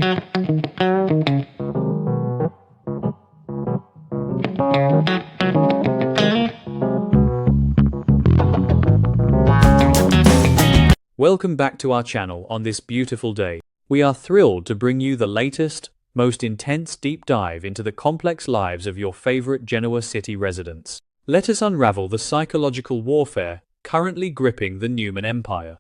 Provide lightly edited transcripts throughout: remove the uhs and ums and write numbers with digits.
Welcome back to our channel on this beautiful day. We are thrilled to bring you the latest, most intense deep dive into the complex lives of your favorite Genoa City residents. Let us unravel the psychological warfare currently gripping the Newman Empire.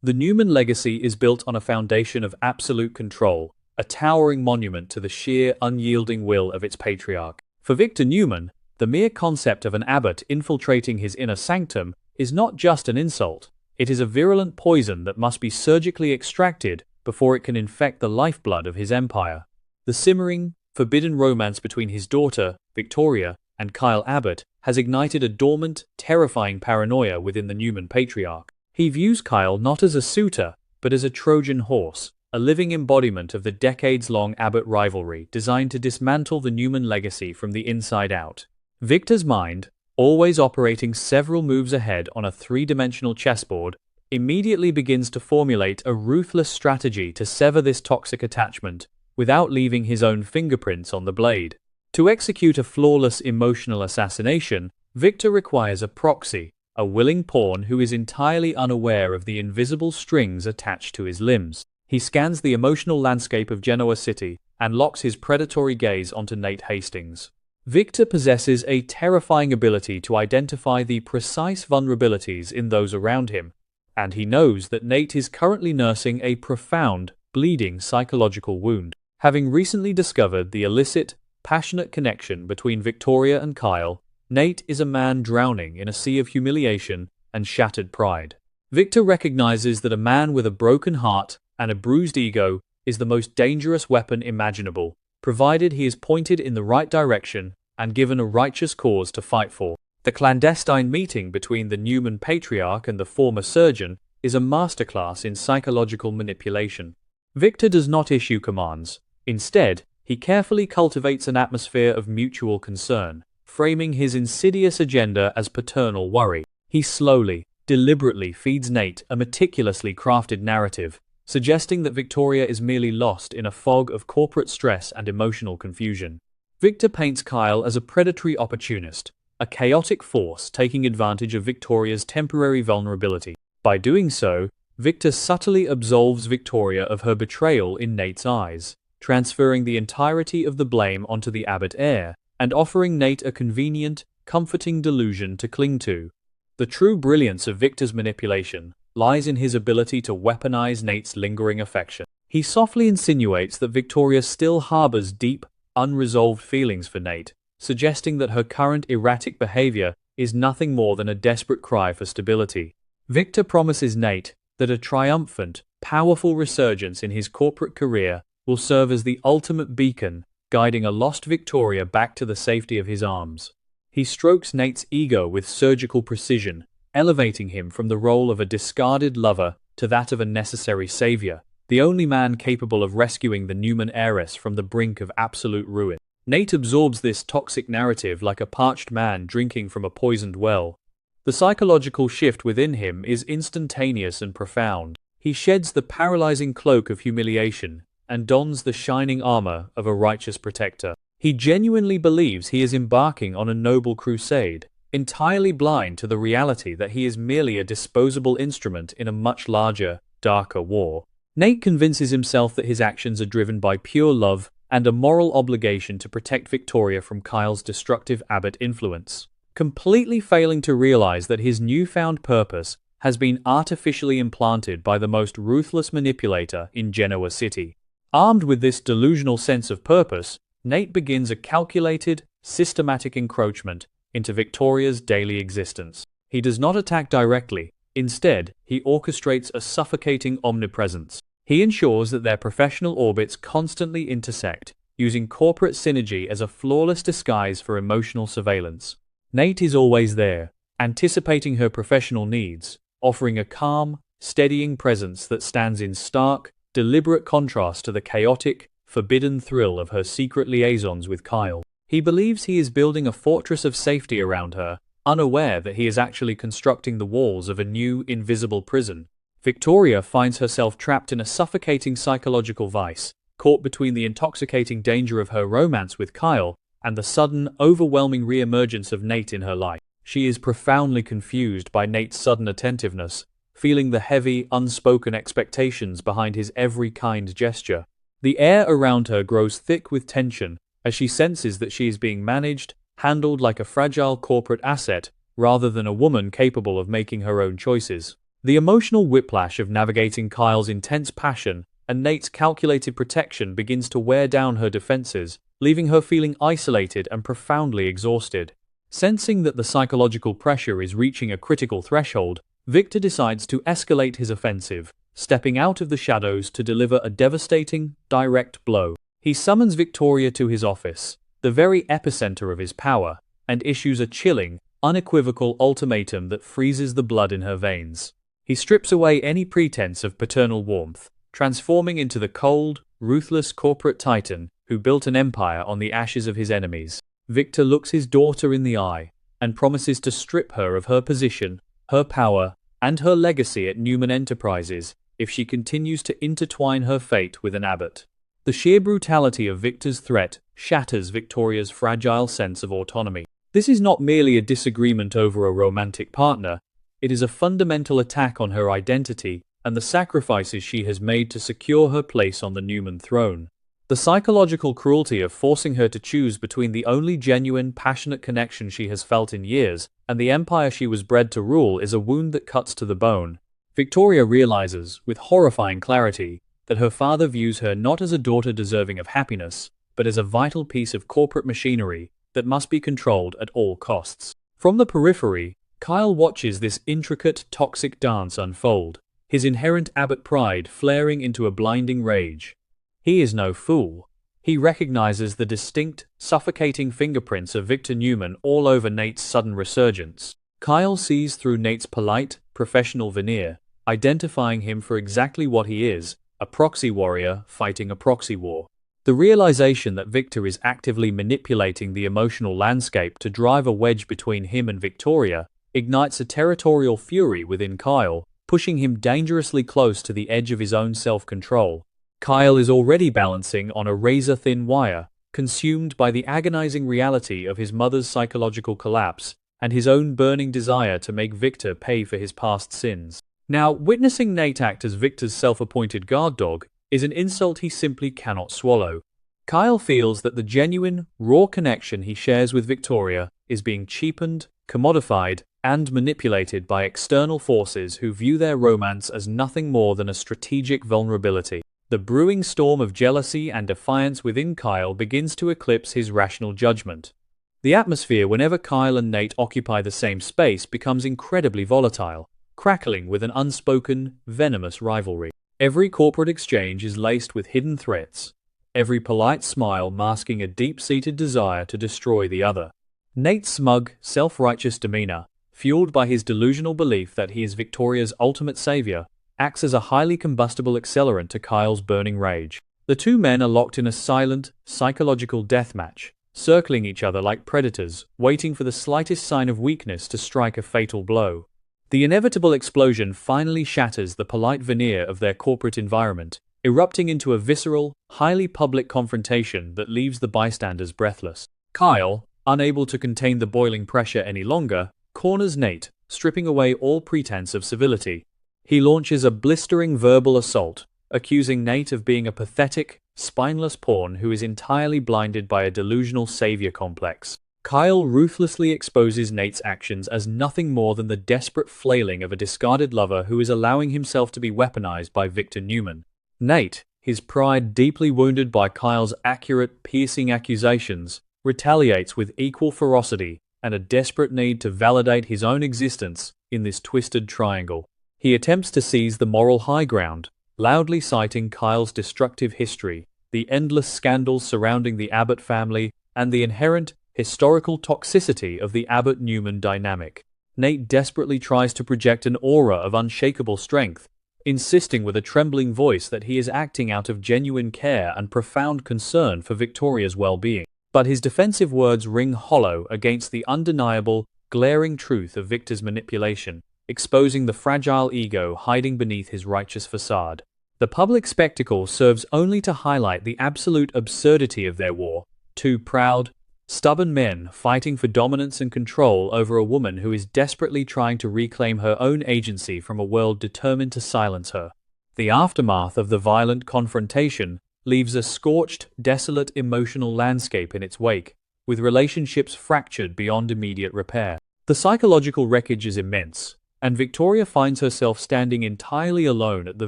The Newman legacy is built on a foundation of absolute control, a towering monument to the sheer, unyielding will of its patriarch. For Victor Newman, the mere concept of an abbot infiltrating his inner sanctum is not just an insult. It is a virulent poison that must be surgically extracted before it can infect the lifeblood of his empire. The simmering, forbidden romance between his daughter, Victoria, and Kyle Abbott has ignited a dormant, terrifying paranoia within the Newman patriarch. He views Kyle not as a suitor, but as a Trojan horse, a living embodiment of the decades-long Abbott rivalry designed to dismantle the Newman legacy from the inside out. Victor's mind, always operating several moves ahead on a three-dimensional chessboard, immediately begins to formulate a ruthless strategy to sever this toxic attachment without leaving his own fingerprints on the blade. To execute a flawless emotional assassination, Victor requires a proxy, a willing pawn who is entirely unaware of the invisible strings attached to his limbs. He scans the emotional landscape of Genoa City and locks his predatory gaze onto Nate Hastings. Victor possesses a terrifying ability to identify the precise vulnerabilities in those around him, and he knows that Nate is currently nursing a profound, bleeding psychological wound. Having recently discovered the illicit, passionate connection between Victoria and Kyle, Nate is a man drowning in a sea of humiliation and shattered pride. Victor recognizes that a man with a broken heart and a bruised ego is the most dangerous weapon imaginable, provided he is pointed in the right direction and given a righteous cause to fight for. The clandestine meeting between the Newman patriarch and the former surgeon is a masterclass in psychological manipulation. Victor does not issue commands. Instead, he carefully cultivates an atmosphere of mutual concern, framing his insidious agenda as paternal worry. He slowly, deliberately feeds Nate a meticulously crafted narrative, suggesting that Victoria is merely lost in a fog of corporate stress and emotional confusion. Victor paints Kyle as a predatory opportunist, a chaotic force taking advantage of Victoria's temporary vulnerability. By doing so, Victor subtly absolves Victoria of her betrayal in Nate's eyes, transferring the entirety of the blame onto the Abbott heir, and offering Nate a convenient, comforting delusion to cling to. The true brilliance of Victor's manipulation lies in his ability to weaponize Nate's lingering affection. He softly insinuates that Victoria still harbors deep, unresolved feelings for Nate, suggesting that her current erratic behavior is nothing more than a desperate cry for stability. Victor promises Nate that a triumphant, powerful resurgence in his corporate career will serve as the ultimate beacon, guiding a lost Victoria back to the safety of his arms. He strokes Nate's ego with surgical precision, elevating him from the role of a discarded lover to that of a necessary savior, the only man capable of rescuing the Newman heiress from the brink of absolute ruin. Nate absorbs this toxic narrative like a parched man drinking from a poisoned well. The psychological shift within him is instantaneous and profound. He sheds the paralyzing cloak of humiliation and dons the shining armor of a righteous protector. He genuinely believes he is embarking on a noble crusade, entirely blind to the reality that he is merely a disposable instrument in a much larger, darker war. Nate convinces himself that his actions are driven by pure love and a moral obligation to protect Victoria from Kyle's destructive Abbott influence, completely failing to realize that his newfound purpose has been artificially implanted by the most ruthless manipulator in Genoa City. Armed with this delusional sense of purpose, Nate begins a calculated, systematic encroachment into Victoria's daily existence. He does not attack directly. Instead, he orchestrates a suffocating omnipresence. He ensures that their professional orbits constantly intersect, using corporate synergy as a flawless disguise for emotional surveillance. Nate is always there, anticipating her professional needs, offering a calm, steadying presence that stands in stark, deliberate contrast to the chaotic, forbidden thrill of her secret liaisons with Kyle. He believes he is building a fortress of safety around her, unaware that he is actually constructing the walls of a new, invisible prison. Victoria finds herself trapped in a suffocating psychological vice, caught between the intoxicating danger of her romance with Kyle and the sudden, overwhelming re-emergence of Nate in her life. She is profoundly confused by Nate's sudden attentiveness, feeling the heavy, unspoken expectations behind his every kind gesture. The air around her grows thick with tension as she senses that she is being managed, handled like a fragile corporate asset, rather than a woman capable of making her own choices. The emotional whiplash of navigating Kyle's intense passion and Nate's calculated protection begins to wear down her defenses, leaving her feeling isolated and profoundly exhausted. Sensing that the psychological pressure is reaching a critical threshold, Victor decides to escalate his offensive, stepping out of the shadows to deliver a devastating, direct blow. He summons Victoria to his office, the very epicenter of his power, and issues a chilling, unequivocal ultimatum that freezes the blood in her veins. He strips away any pretense of paternal warmth, transforming into the cold, ruthless corporate titan who built an empire on the ashes of his enemies. Victor looks his daughter in the eye and promises to strip her of her position, her power, and her legacy at Newman Enterprises if she continues to intertwine her fate with an Abbott. The sheer brutality of Victor's threat shatters Victoria's fragile sense of autonomy. This is not merely a disagreement over a romantic partner, it is a fundamental attack on her identity and the sacrifices she has made to secure her place on the Newman throne. The psychological cruelty of forcing her to choose between the only genuine, passionate connection she has felt in years and the empire she was bred to rule is a wound that cuts to the bone. Victoria realizes, with horrifying clarity, that her father views her not as a daughter deserving of happiness, but as a vital piece of corporate machinery that must be controlled at all costs. From the periphery, Kyle watches this intricate, toxic dance unfold, his inherent Abbott pride flaring into a blinding rage. He is no fool. He recognizes the distinct, suffocating fingerprints of Victor Newman all over Nate's sudden resurgence. Kyle sees through Nate's polite, professional veneer, identifying him for exactly what he is, a proxy warrior fighting a proxy war. The realization that Victor is actively manipulating the emotional landscape to drive a wedge between him and Victoria ignites a territorial fury within Kyle, pushing him dangerously close to the edge of his own self-control. Kyle is already balancing on a razor-thin wire, consumed by the agonizing reality of his mother's psychological collapse and his own burning desire to make Victor pay for his past sins. Now, witnessing Nate act as Victor's self-appointed guard dog is an insult he simply cannot swallow. Kyle feels that the genuine, raw connection he shares with Victoria is being cheapened, commodified, and manipulated by external forces who view their romance as nothing more than a strategic vulnerability. The brewing storm of jealousy and defiance within Kyle begins to eclipse his rational judgment. The atmosphere whenever Kyle and Nate occupy the same space becomes incredibly volatile, crackling with an unspoken, venomous rivalry. Every corporate exchange is laced with hidden threats, every polite smile masking a deep-seated desire to destroy the other. Nate's smug, self-righteous demeanor, fueled by his delusional belief that he is Victoria's ultimate savior, acts as a highly combustible accelerant to Kyle's burning rage. The two men are locked in a silent, psychological deathmatch, circling each other like predators, waiting for the slightest sign of weakness to strike a fatal blow. The inevitable explosion finally shatters the polite veneer of their corporate environment, erupting into a visceral, highly public confrontation that leaves the bystanders breathless. Kyle, unable to contain the boiling pressure any longer, corners Nate, stripping away all pretense of civility. He launches a blistering verbal assault, accusing Nate of being a pathetic, spineless pawn who is entirely blinded by a delusional savior complex. Kyle ruthlessly exposes Nate's actions as nothing more than the desperate flailing of a discarded lover who is allowing himself to be weaponized by Victor Newman. Nate, his pride deeply wounded by Kyle's accurate, piercing accusations, retaliates with equal ferocity and a desperate need to validate his own existence in this twisted triangle. He attempts to seize the moral high ground, loudly citing Kyle's destructive history, the endless scandals surrounding the Abbott family, and the inherent, historical toxicity of the Abbott-Newman dynamic. Nate desperately tries to project an aura of unshakable strength, insisting with a trembling voice that he is acting out of genuine care and profound concern for Victoria's well-being. But his defensive words ring hollow against the undeniable, glaring truth of Victor's manipulation, exposing the fragile ego hiding beneath his righteous facade. The public spectacle serves only to highlight the absolute absurdity of their war. Two proud, stubborn men fighting for dominance and control over a woman who is desperately trying to reclaim her own agency from a world determined to silence her. The aftermath of the violent confrontation leaves a scorched, desolate emotional landscape in its wake, with relationships fractured beyond immediate repair. The psychological wreckage is immense, and Victoria finds herself standing entirely alone at the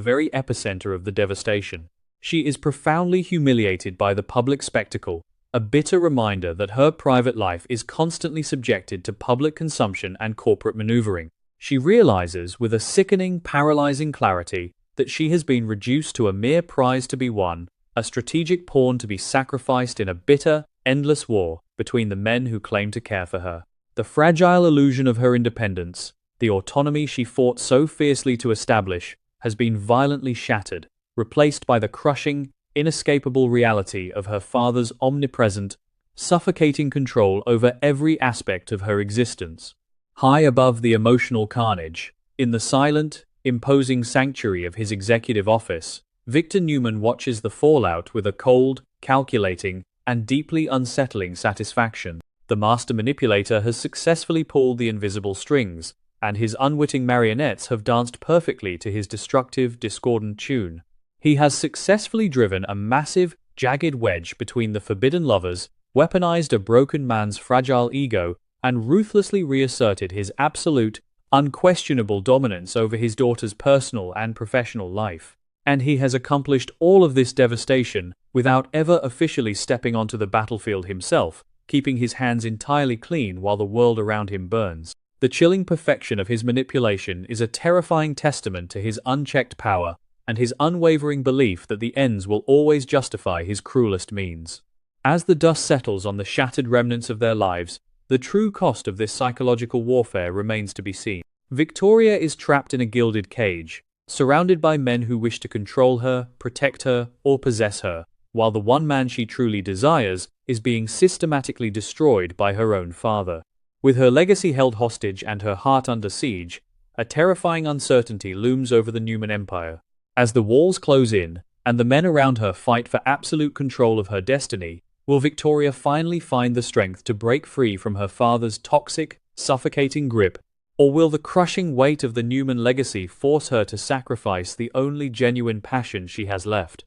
very epicenter of the devastation. She is profoundly humiliated by the public spectacle, a bitter reminder that her private life is constantly subjected to public consumption and corporate maneuvering. She realizes with a sickening, paralyzing clarity that she has been reduced to a mere prize to be won, a strategic pawn to be sacrificed in a bitter, endless war between the men who claim to care for her. The fragile illusion of her independence, the autonomy she fought so fiercely to establish, has been violently shattered, replaced by the crushing, inescapable reality of her father's omnipresent, suffocating control over every aspect of her existence. High above the emotional carnage, in the silent, imposing sanctuary of his executive office, Victor Newman watches the fallout with a cold, calculating, and deeply unsettling satisfaction. The master manipulator has successfully pulled the invisible strings, and his unwitting marionettes have danced perfectly to his destructive, discordant tune. He has successfully driven a massive, jagged wedge between the forbidden lovers, weaponized a broken man's fragile ego, and ruthlessly reasserted his absolute, unquestionable dominance over his daughter's personal and professional life. And he has accomplished all of this devastation without ever officially stepping onto the battlefield himself, keeping his hands entirely clean while the world around him burns. The chilling perfection of his manipulation is a terrifying testament to his unchecked power and his unwavering belief that the ends will always justify his cruelest means. As the dust settles on the shattered remnants of their lives, the true cost of this psychological warfare remains to be seen. Victoria is trapped in a gilded cage, surrounded by men who wish to control her, protect her, or possess her, while the one man she truly desires is being systematically destroyed by her own father. With her legacy held hostage and her heart under siege, a terrifying uncertainty looms over the Newman Empire. As the walls close in, and the men around her fight for absolute control of her destiny, will Victoria finally find the strength to break free from her father's toxic, suffocating grip, or will the crushing weight of the Newman legacy force her to sacrifice the only genuine passion she has left?